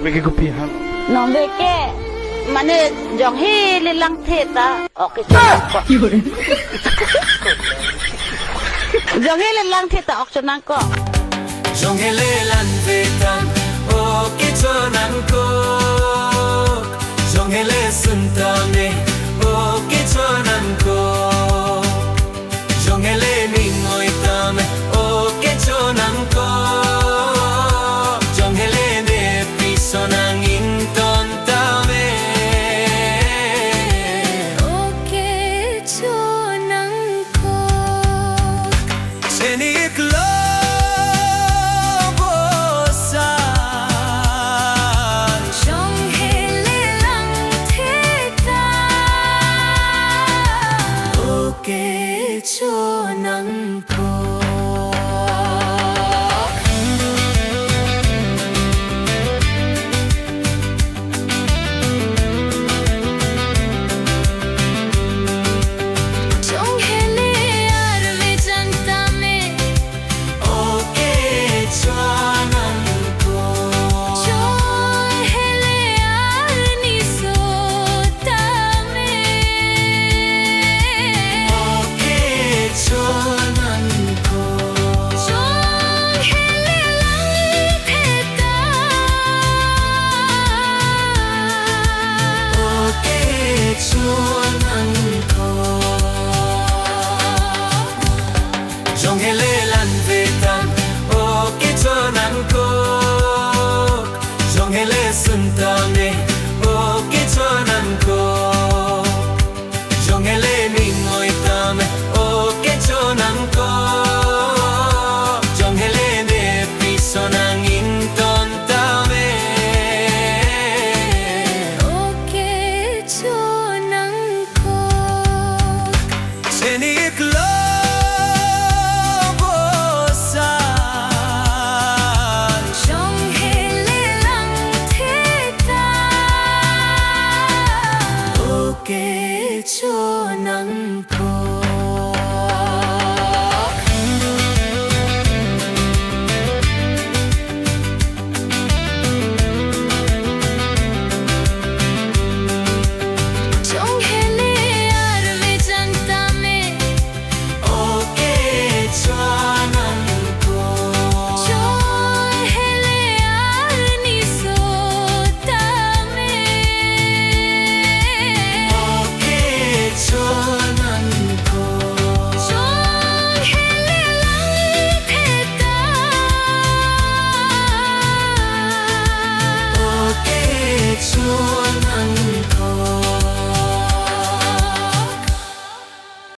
beke kopi han. Nong beke mane jong he le lang theta okay jong he le lang theta ok nang ko jong he le lang theta okay nang ko jong he le suntame okay nang ko jong he le mingoy tame okay nang ko jong he le ne piso nang inton tame okay nang ko senik lo cho nắng cô trong hele ar ve janta me okay cho nắng cô cho hele ar ni so ta me cho nắng cô trong hele lang theta okay cho nắng cô trong hele lang theta okay cho nắng cô trong hele suntame okay cho nắng cô trong hele mingoy tame cho nắng ko trong hele ne piso nang inton tame okay cho nắng ko senik lo bosan trong hele lang theta okay cho nắng ko cho